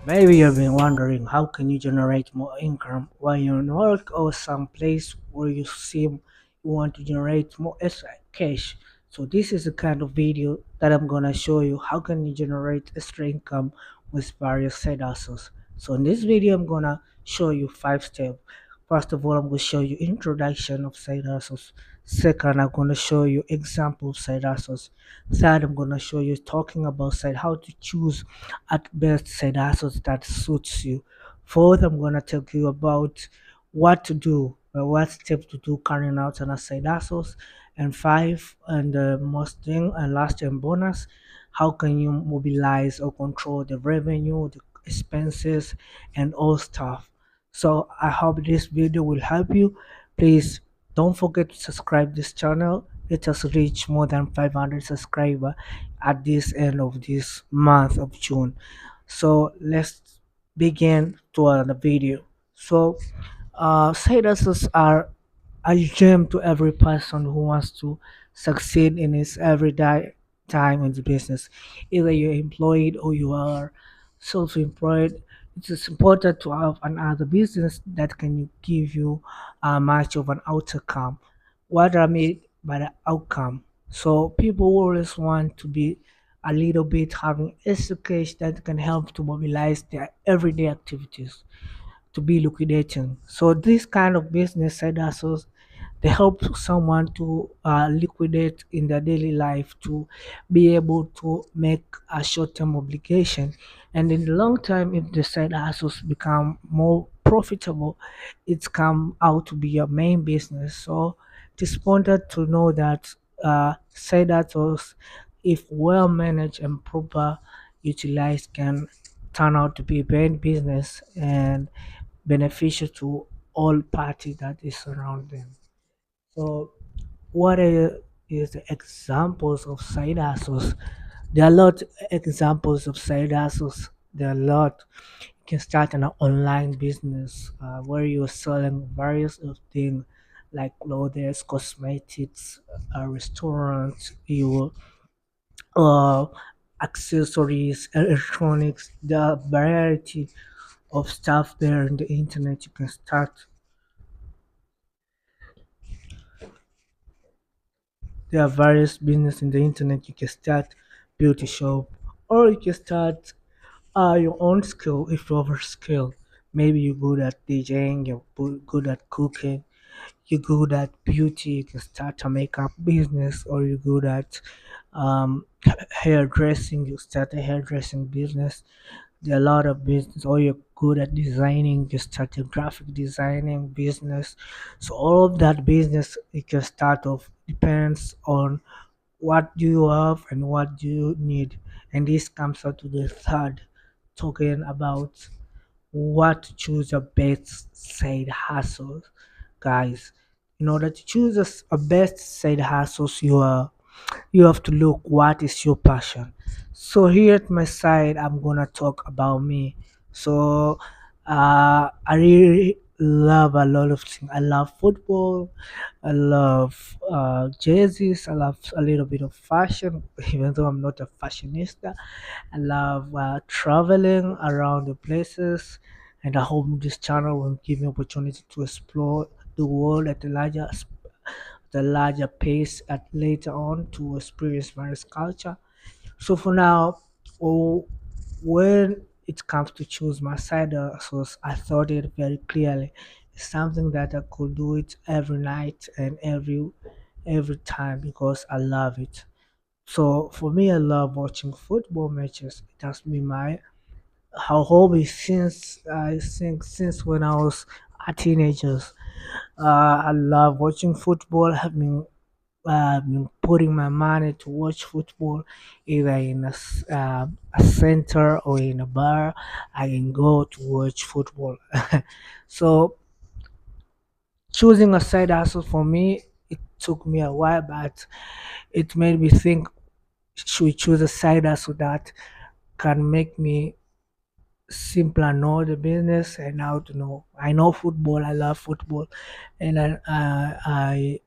Maybe you've been wondering how can you generate more income while you're in work or some place where you seem you want to generate more extra cash. So this is the kind of video that I'm gonna show you how can you generate extra income with various side hustles. So in this video I'm gonna show you 5 steps. First of all, I'm gonna show you introduction of side hustles. Second, I'm gonna show you example of side hustles. Third, I'm gonna show you talking about side how to choose at best side hustles that suits you. Fourth, I'm gonna tell you about what to do, what steps to do carrying out on a side hustles. And five, and the most thing and last and bonus, how can you mobilize or control the revenue, the expenses, and all stuff. So I hope this video will help you. Please don't forget to subscribe this channel. Let us reach more than 500 subscribers at this end of this month of June. So let's begin to another video. So side hustles are a gem to every person who wants to succeed in his everyday time in the business. Either you're employed or you are self-employed, it is important to have another business that can give you much of an outcome. What I mean by the outcome. So people always want to be a little bit having extra cash that can help to mobilize their everyday activities to be liquidating. So this kind of business side hustles they help someone to liquidate in their daily life to be able to make a short-term obligation, and in the long term, if the side hustles become more profitable, it's come out to be your main business. So it's important to know that side hustles, if well managed and proper utilized, can turn out to be a great business and beneficial to all parties that is around them. So, what is the examples of side hustles? There are a lot of examples of side hustles. There are a lot. You can start an online business where you're selling various of things like clothes, cosmetics, restaurants, you uh, accessories, electronics. There are variety of stuff there in the internet. You can start. There are various business in the internet. You can start beauty shop, or you can start your own skill if you have a skill. Maybe you're good at DJing, you're good at cooking, you're good at beauty. You can start a makeup business, or you're good at hairdressing. You start a hairdressing business. There are a lot of business, or you're good at designing, you start a graphic designing business. So all of that business you can start off depends on what do you have and what do you need. And this comes out to the third, talking about what to choose a best side hustle, guys. In order to choose a best side hustles, you have to look what is your passion. So here at my side, I'm gonna talk about me. So I really love a lot of things. I love football. I love jerseys. I love a little bit of fashion, even though I'm not a fashionista. I love traveling around the places, and I hope this channel will give me opportunity to explore the world at the larger pace at later on to experience various culture. So for now, oh, when it comes to choose my side hustles, I thought it very clearly. It's something that I could do it every night and every time because I love it. So for me, I love watching football matches. It has been my hobby since I think since when I was a teenager. I love watching football. I've been putting my money to watch football either in a center or in a bar. I can go to watch football. So choosing a side hustle for me, it took me a while, but it made me think: should we choose a side hustle that can make me simpler know the business and how to know. I know football. I love football, and I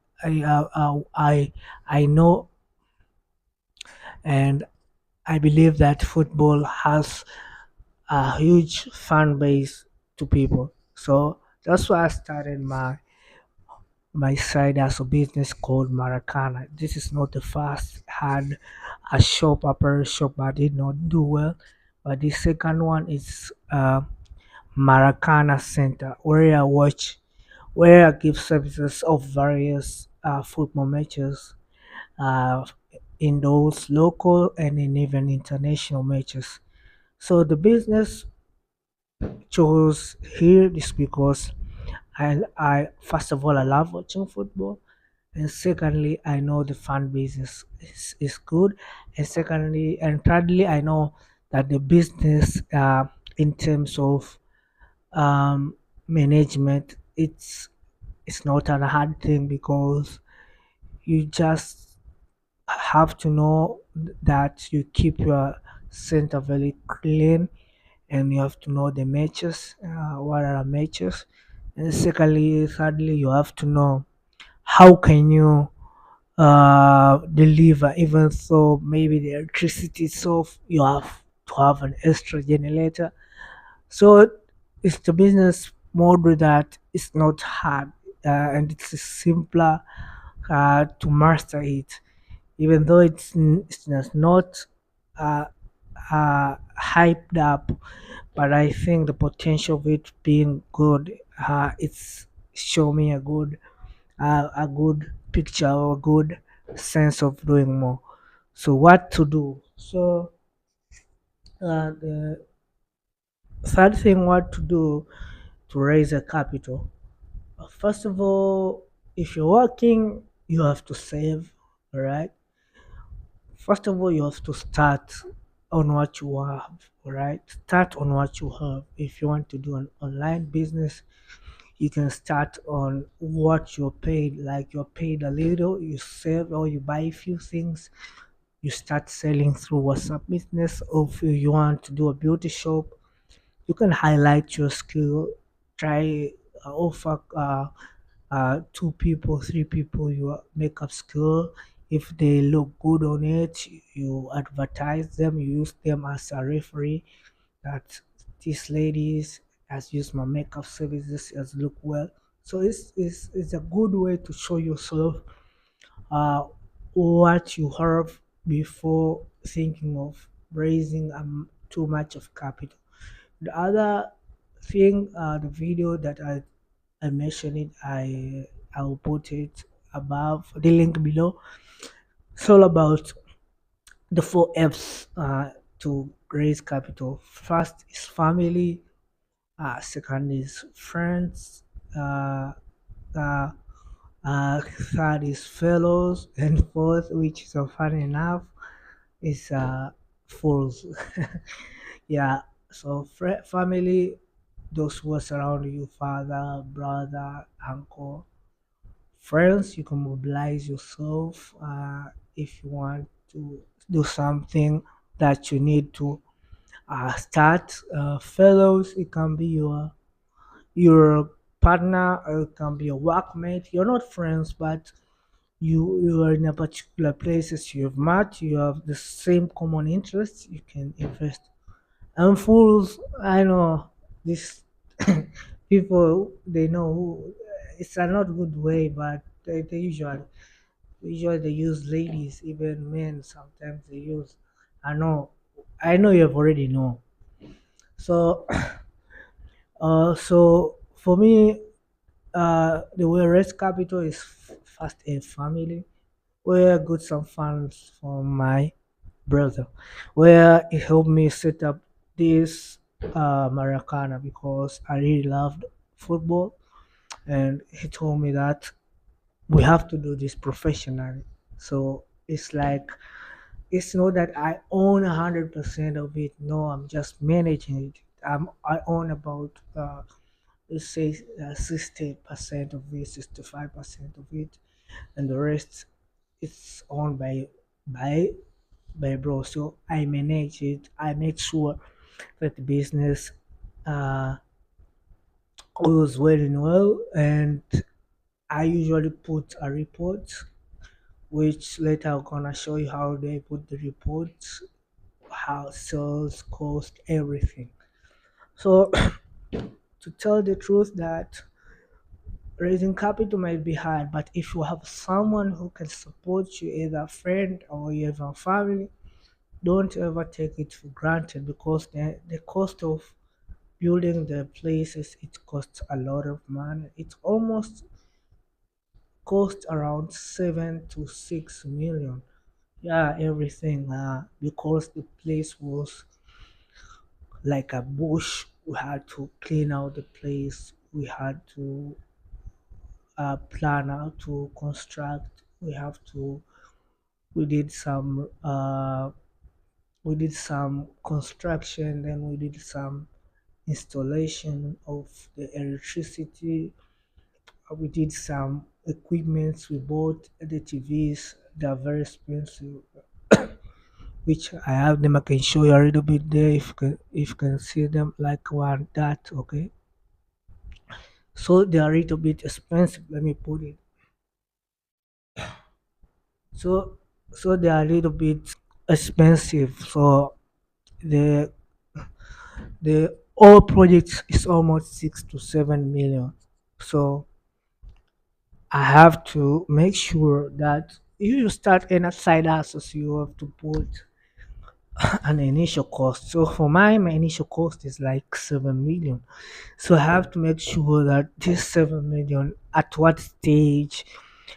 know, and I believe that football has a huge fan base to people. So that's why I started my side as a business called Maracana. This is not the first had a shop, apparel shop, but did not do well. But the second one is Maracana Center, where I give services of various football matches, uh, in those local and in even international matches. So the business chose here is because I first of all I love watching football, and secondly I know the fan base is good, and secondly and thirdly I know that the business in terms of management, it's not a hard thing because you just have to know that you keep your center very clean, and you have to know the matches, what are the matches, and secondly thirdly you have to know how can you deliver, even though maybe the electricity is off, you have to have an extra generator. So it's the business model that is not hard, and it's simpler to master it, even though it's not uh, hyped up. But I think the potential of it being good, it's show me a good picture or a good sense of doing more. So what to do? So the third thing, what to do to raise a capital. First of all, if you're working, you have to save. All right. First of all, you have to start on what you have. All right. Start on what you have. If you want to do an online business, you can start on what you're paid. Like you're paid a little, you save or you buy a few things, you start selling through WhatsApp business. Or if you want to do a beauty shop, you can highlight your skill, try offer two people, three people your makeup skill. If they look good on it, you advertise them, you use them as a referee that this ladies has used my makeup services, has look well. So it's a good way to show yourself uh, what you have before thinking of raising too much of capital. The other thing, the video that I mentioned it, I will put it above the link below. It's all about the four F's to raise capital. First is family, second is friends, uh, uh, third is fellows, and fourth, which is funny enough, is fools. Yeah, so family, those who are surrounding you, father, brother, uncle. Friends, you can mobilize yourself if you want to do something that you need to start. Fellows, it can be your partner, or it can be your workmate. You're not friends, but you are in a particular places you have met, you have the same common interests, you can invest. And fools, I know this people, they know who, it's a not good way, but they usually they use ladies, even men sometimes they use. I know, I know you have already know. So so for me, the way raise capital is first a family, where I got some funds from my brother, where he helped me set up this Maracana because I really loved football, and he told me that we have to do this professionally. So it's like, it's not that I own 100% of it. No, I'm just managing it. I own about let's say 60% of it, 65% of it, and the rest it's owned by by bro. So I manage it. I make sure that the business uh, goes well and well, and I usually put a report, which later I'm gonna show you how they put the reports, how sales cost, everything. So to tell the truth that raising capital might be hard, but if you have someone who can support you, either a friend or you have a family, don't ever take it for granted because the cost of building the places, it costs a lot of money. It almost cost around 7 to 6 million. Yeah, everything. Because the place was like a bush, we had to clean out the place. We had to plan how to construct. We have to. We did some. We did some construction. Then we did some installation of the electricity. We did some equipments. We bought the TVs. They are very expensive, which I have them. I can show you a little bit there if you can see them like one that okay. So they are a little bit expensive. Let me put it. So they are a little bit expensive. So the the whole project is almost 6 to 7 million. So I have to make sure that if you start any side hustles, you have to put an initial cost. So for my initial cost is like 7 million. So I have to make sure that this 7 million, at what stage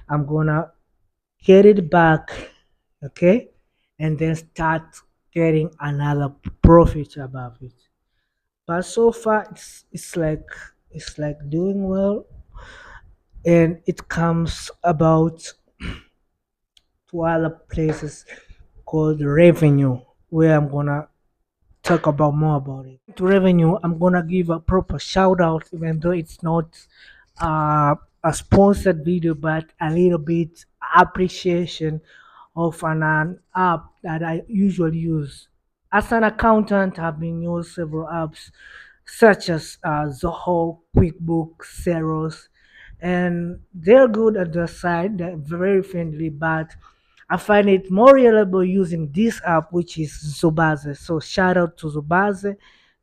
I'm gonna get it back, okay, and then start getting another profit above it. But so far, it's like doing well, and it comes about to other places called revenue, where I'm gonna talk about more about it. To revenue, I'm gonna give a proper shout out, even though it's not uh, a sponsored video, but a little bit appreciation of an app that I usually use. As an accountant, I've been using several apps such as Zoho, QuickBooks, Xerox, and they're good at their side. They're very friendly, but I find it more reliable using this app, which is Zobaze. So shout out to Zobaze.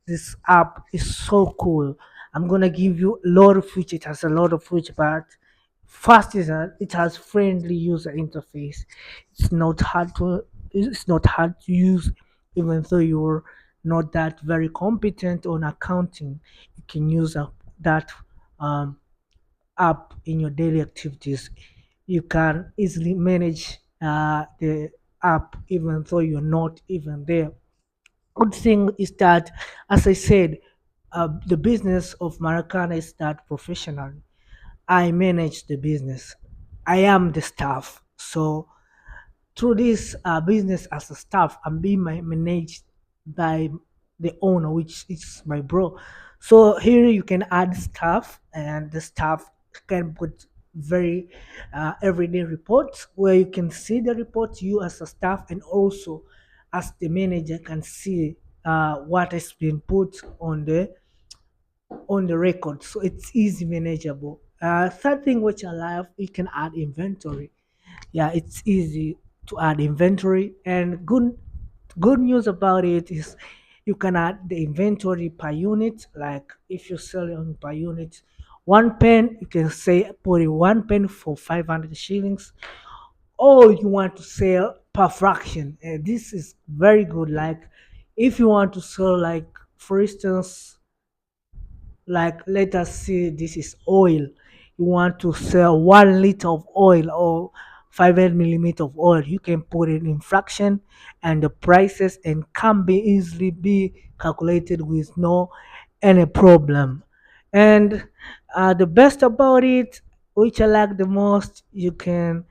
This app is so cool. I'm gonna give you a lot of features. It has a lot of features, but first is that it has friendly user interface. It's not hard to it's not hard to use, even though you're not that very competent on accounting. You can use that um, app in your daily activities. You can easily manage the app even though you're not even there. Good thing is that, as I said, the business of Maracana is that professional. I manage the business. I am the staff. So through this business as a staff, I'm being managed by the owner, which is my bro. So here you can add staff, and the staff can put very everyday reports where you can see the reports, you as a staff, and also as the manager can see what has been put on the record. So it's easy manageable. Third thing which I love, you can add inventory. Yeah, it's easy to add inventory, and good news about it is you can add the inventory per unit. Like if you're selling per unit one pen, you can say put in one pen for 500 shillings, or you want to sell per fraction. This is very good. Like if you want to sell, like for instance, like let us say this is oil, you want to sell 1 liter of oil or 500 millimeter of oil, you can put it in fraction, and the prices and can be easily be calculated with no any problem. And the best about it, which I like the most, you can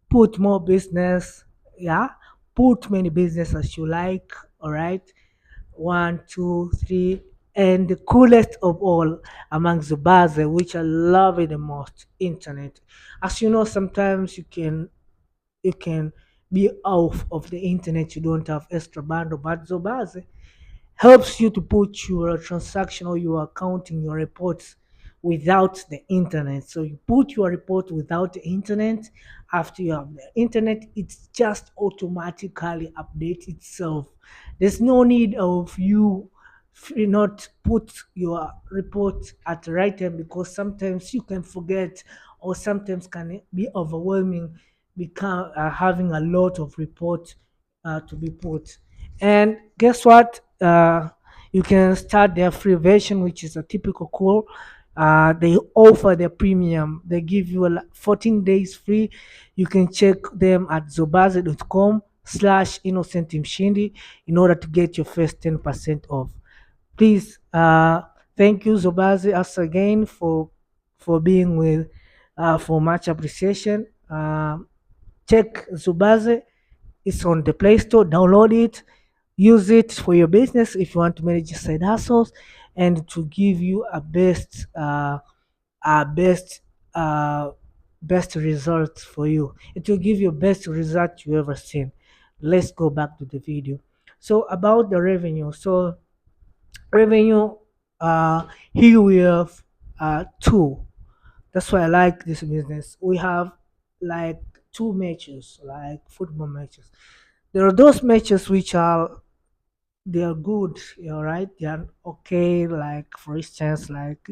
put more business. Yeah, put many business as you like. All right, one, two, three, and the coolest of all amongst the bars, which I love it the most, internet. As you know, sometimes you can be off of the internet, you don't have extra bundle, but Zobaze helps you to put your transaction or your accounting, your reports without the internet. So you put your report without the internet. After you have the internet, it's just automatically update itself. There's no need of you not put your report at the right time, because sometimes you can forget, or sometimes can be overwhelming, become having a lot of reports to be put. And guess what? You can start their free version, which is a typical call. They offer their premium. They give you 14 days free. You can check them at zobaze.com/innocentimshindi in order to get your first 10% off. Please, thank you, Zobazi, us again for being with, for much appreciation. Check Zobazi. It's on the Play Store. Download it. Use it for your business if you want to manage your side hustles, and to give you a uh, best results for you. It will give you best result you ever seen. Let's go back to the video. So about the revenue. So revenue, here we have two. That's why I like this business. We have like two matches, like football matches. There are those matches which are, they are good, all right, they are okay, like for instance, like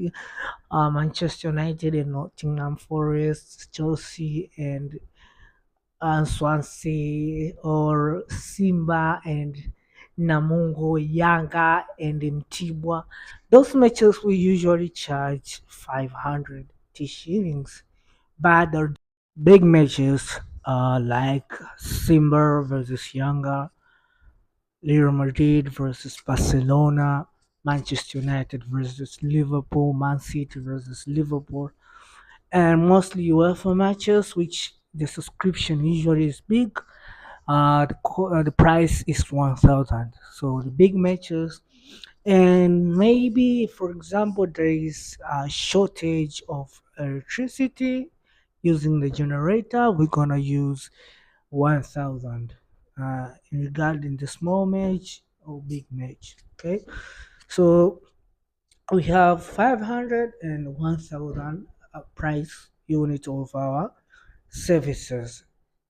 Manchester United and Nottingham Forest, Chelsea and Swansea, or Simba and Namungo, Yanga and Mtibwa. Those matches we usually charge 500 shillings, but the big matches like Simba versus Yanga, Real Madrid versus Barcelona, Manchester United versus Liverpool, Man City versus Liverpool, and mostly UEFA matches, which the subscription usually is big. The price is 1,000. So the big matches, and maybe for example there is a shortage of electricity, using the generator, we're gonna use 1,000. Regarding the small match or big match, okay. So we have 500 and 1,000 price unit of our services.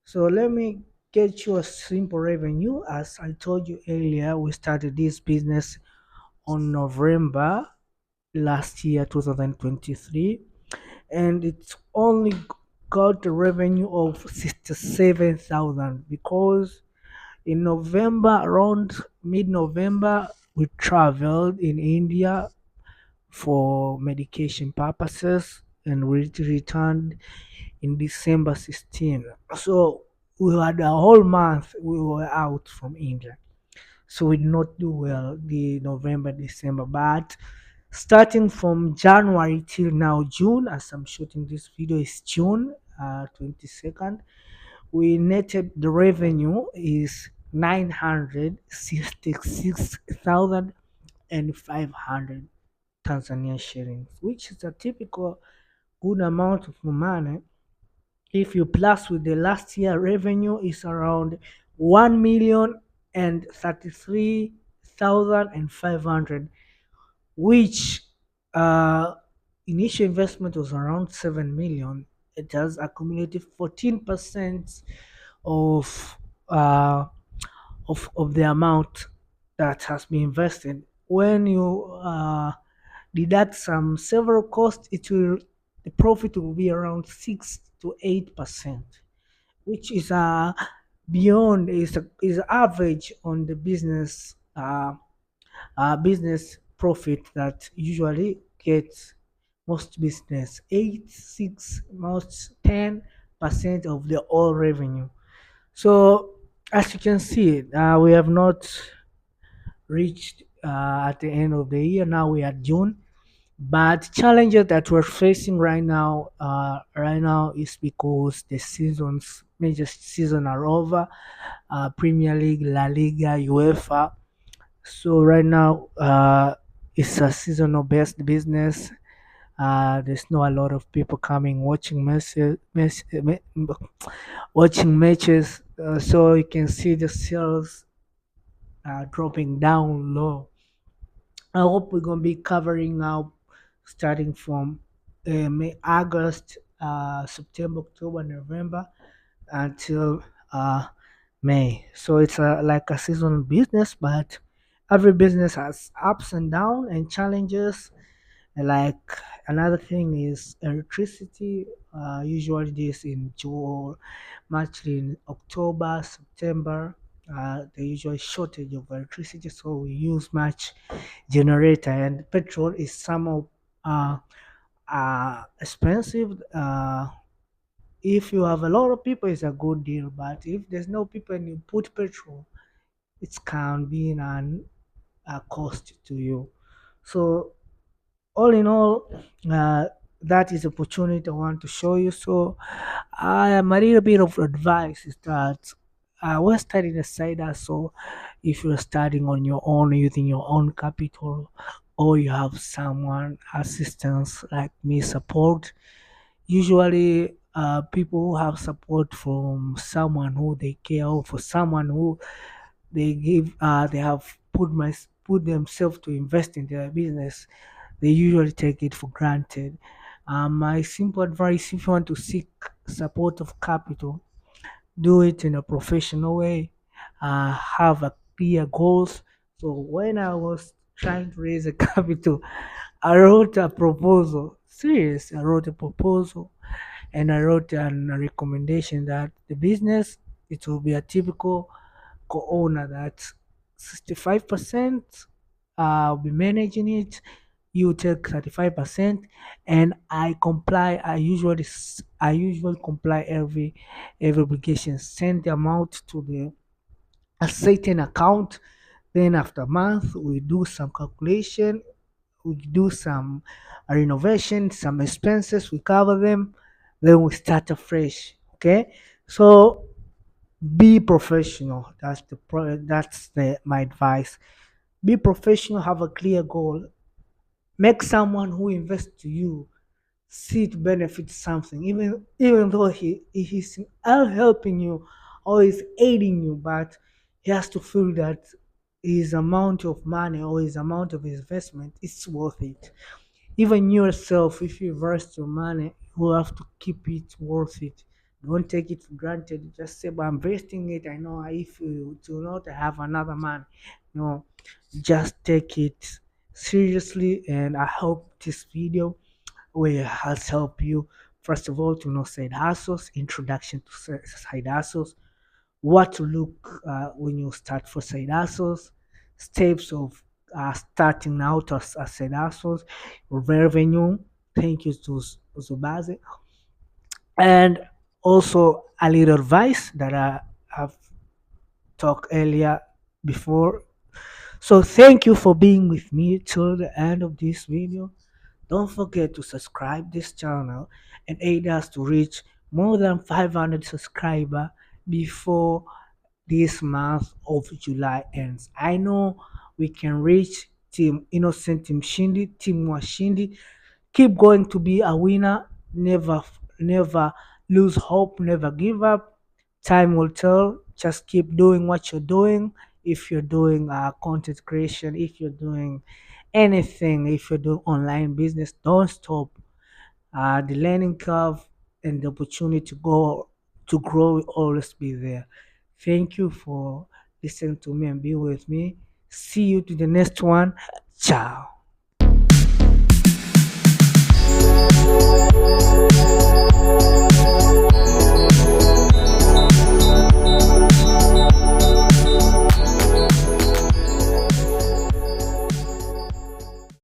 So let me get you a simple revenue. As I told you earlier, we started this business on November last year, 2023, and it's only got a revenue of 67,000, because in November, around mid-November, we traveled in India for medication purposes, and we returned in December 16. So we had a whole month we were out from India. So we did not do well the November, December. But starting from January till now, June, as I'm shooting this video, is June 22nd. We netted the revenue is 966,500 Tanzania shillings, which is a typical good amount of money. If you plus with the last year revenue is around 1,033,500, which uh, initial investment was around 7 million. It has accumulated 14% of uh, of the amount that has been invested. When you deduct some several costs, it will, the profit will be around 6 to 8%, which is beyond, is average on the business profit that usually gets most business 8, 6, most 10% of the all revenue. So as you can see, we have not reached at the end of the year. Now we are June, but challenges that we're facing right now is because the seasons, major season are over. Premier League, La Liga, UEFA. So right now, it's a seasonal based business. There's not a lot of people coming watching watching matches. So you can see the sales dropping down low. I hope we're gonna be covering now, starting from August, September, October, November, until May. So it's like a seasonal business, but Every business has ups and downs and challenges. And like another thing is electricity. Usually this in June, much in October, September. The usual shortage of electricity, so we use much generator, and petrol is somehow uh, expensive. If you have a lot of people, it's a good deal, but if there's no people and you put petrol, it can be a cost to you. So all in all, uh, that is opportunity I want to show you. So I am a little bit of advice is that when studying a side hustle, if you're studying on your own using your own capital, or you have someone assistance like me support, usually people who have support from someone who they care of, for someone who they have put themselves to invest in their business, they usually take it for granted. My simple advice: if you want to seek support of capital, do it in a professional way. Have a clear goals. So when I was trying to raise a capital, I wrote a proposal. Serious, I wrote a proposal, and I wrote a recommendation that the business, it will be a typical co-owner that 65% will be managing it, you take 35%, and I comply. I usually comply every obligation, send the amount to the a certain account. Then after a month we do some calculation, we do some renovation, some expenses, we cover them, then we start afresh. Okay, so be professional. That's my advice. Be professional, have a clear goal, make someone who invests to you see to benefit something, even though he's helping you or is aiding you, but he has to feel that his amount of money or his amount of investment is worth it. Even yourself, if you invest your money, you have to keep it worth it. Don't take it for granted. Just say, but I'm investing it. I know if you do not have another man. No, just take it seriously. And I hope this video will has helped you, first of all, to know side hustles, introduction to side hustles, what to look when you start for side hustles, steps of starting out as side hustles, revenue. Thank you to Zubazi. And also a little advice that I have talked earlier before. So thank you for being with me till the end of this video. Don't forget to subscribe this channel and aid us to reach more than 500 subscribers before this month of July ends. I know we can reach Team Innocent, Team Shindi, Team Washindi. Keep going to be a winner. Never lose hope. Never give up. Time will tell. Just keep doing what you're doing. If you're doing content creation, if you're doing anything, if you're doing online business, don't stop. The learning curve and the opportunity to grow will always be there. Thank you for listening to me and being with me. See you to the next one. Ciao.